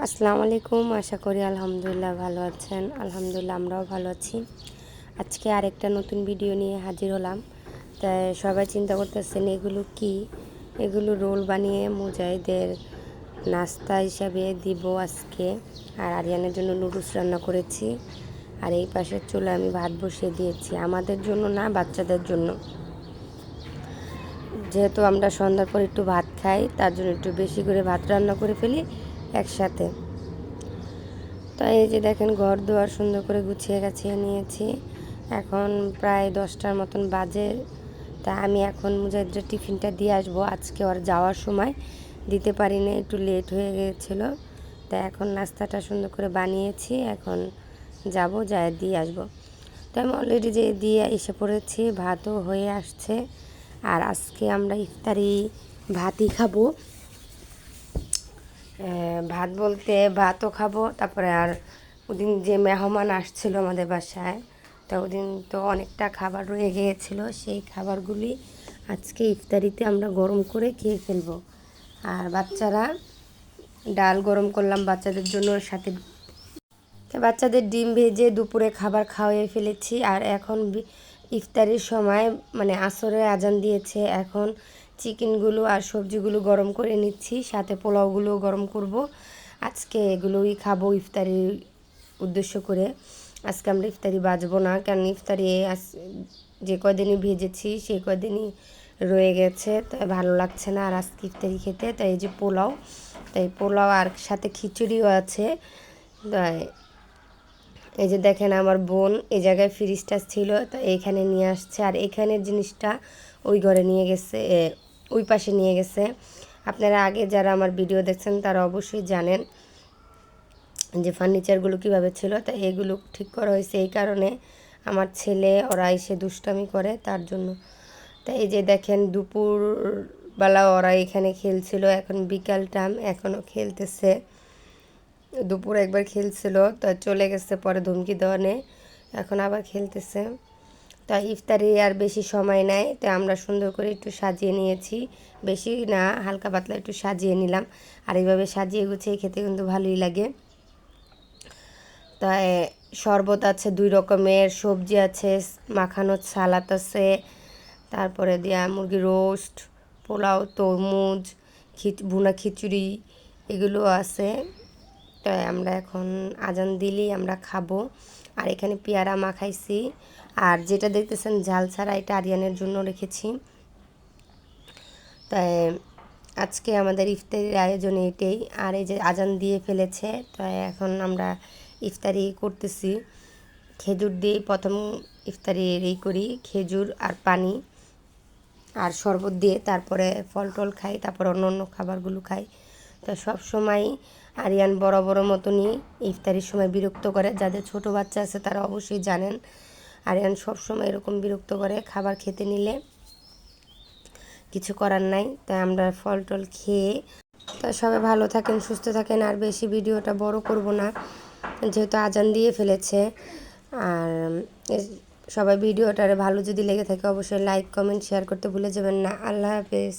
আসসালামু আলাইকুম। আশা করি আলহামদুলিল্লাহ ভালো আছেন। আলহামদুলিল্লাহ আমরাও ভালো আছি। আজকে আরেকটা নতুন ভিডিও নিয়ে হাজির হলাম। তাই সবাই চিন্তা করতেছেন এগুলো কি? এগুলো রোল বানিয়ে মুজাহিদের নাস্তা হিসাবে দিব আজকে। আর আরিয়ানের জন্য নুডলস রান্না করেছি। আর এই পাশের চুলায় আমি ভাত বসিয়ে দিয়েছি, আমাদের জন্য না, বাচ্চাদের জন্য। যেহেতু আমরা সন্ধ্যার পর একটু ভাত খাই, তার জন্য একটু বেশি করে ভাত রান্না করে ফেলি একসাথে। তো এই যে দেখেন, ঘর দুয়ার সুন্দর করে গুছিয়ে গাছিয়ে নিয়েছি। এখন প্রায় 10টার মতন বাজে। তা আমি এখন মুজাহিদের টিফিনটা দিয়ে আসবো। আজকে ওর যাওয়ার সময় দিতে পারিনি, একটু লেট হয়ে গিয়েছিলো। তা এখন নাস্তাটা সুন্দর করে বানিয়েছি, এখন যাব, যায় দিয়ে আসবো। তো আমি অলরেডি যে দিয়ে এসে পড়েছি, ভাতও হয়ে আসছে। আর আজকে আমরা ইফতারি ভাতই খাবো। ভাত বলতে ভাতও খাবো, তারপরে আর ওদিন যে মেহমান আসছিল আমাদের বাসায়, তা ওদিন তো অনেকটা খাবার রয়ে গিয়েছিল। সেই খাবারগুলি আজকে ইফতারিতে আমরা গরম করে খেয়ে ফেলবো। আর বাচ্চারা, ডাল গরম করলাম বাচ্চাদের জন্য, সাথে বাচ্চাদের ডিম ভেজে দুপুরে খাবার খাওয়াই ফেলেছি। আর এখন ইফতারির সময় মানে আসরের আজান দিয়েছে, এখন চিকেনগুলো আর সবজিগুলো গরম করে নিচ্ছি, সাথে পোলাওগুলো গরম করব। আজকে এগুলোই খাবো ইফতারির উদ্দেশ্য করে। আজকে আমরা ইফতারি বাজবো না, কারণ ইফতারি যে কয়দিনই ভেজেছি সেই কয়দিনই রয়ে গেছে, তাই ভালো লাগছে না আর আজকে ইফতারি খেতে। তাই এই যে পোলাও, তাই পোলাও আর সাথে খিচুড়িও আছে। তাই এই যে দেখেন, আমার বোন এই জায়গায় ফ্রিজটা ছিল, তো এইখানে নিয়ে আসছে। আর এখানের জিনিসটা ওই ঘরে নিয়ে গেছে, ওই পাশে নিয়ে গেছে। আপনারা আগে যারা আমার ভিডিও দেখছেন তারা অবশ্যই জানেন যে ফার্নিচারগুলো কীভাবে ছিল। তাই এগুলো ঠিক করা হয়েছে এই কারণে, আমার ছেলে ওরা এসে দুষ্টামি করে তার জন্য। তাই এই যে দেখেন, দুপুরবেলা ওরা এখানে খেলছিল, এখন বিকাল টাইম, এখনও খেলতেছে। দুপুর একবার খেলছিল, তো চলে গেছে পরে ধমকি দেওয়ানে, এখন আবার খেলতেছে। তাই ইফতারি আর বেশি সময় নেয়, তো আমরা সুন্দর করে একটু সাজিয়ে নিয়েছি, বেশি না, হালকা পাতলা একটু সাজিয়ে নিলাম। আর এইভাবে সাজিয়ে গুছিয়ে খেতে কিন্তু ভালোই লাগে। তাই শরবত আছে 2 রকমের, সবজি আছে, মাখানো সালাদ আছে, তারপরে দেয়া মুরগি রোস্ট, পোলাও, তরমুজ, ভুনা খিচুড়ি, এগুলো আছে। তাই আমরা এখন আজান দিলেই আমরা খাবো। আর এখানে পেয়ারা মাখাইছি। আর যেটা দেখতেছেন ঝাল ছাড়া, এটা আরিয়ানের জন্য রেখেছি। তাই আজকে আমাদের ইফতারির আয়োজন এটাই। আর এই যে আজান দিয়ে ফেলেছে, তাই এখন আমরা ইফতারি করতেছি। খেজুর দিয়ে প্রথম ইফতারি এই করি, খেজুর আর পানি আর শরবত দিয়ে, তারপরে ফল টল খাই, তারপর অন্য অন্য খাবারগুলো খাই। তো সব সময় আরিয়ান বড় বড় মতনই ইফতারির সময় বিরক্ত করে। যাদের ছোট বাচ্চা আছে তারা অবশ্যই জানেন, আরিয়ান সব সময় এরকম বিরক্ত করে খাবার খেতে নিলে, কিছু করার নাই। তাই আমরা ফল টল খেয়ে, তা সবাই ভালো থাকেন, সুস্থ থাকেন। আর বেশি ভিডিওটা বড় করব না, যেহেতু আজান দিয়ে ফেলেছে। আর সবাই ভিডিওটারে ভালো যদি লেগে থাকে অবশ্যই লাইক কমেন্ট শেয়ার করতে ভুলে যাবেন না। আল্লাহ হাফেজ।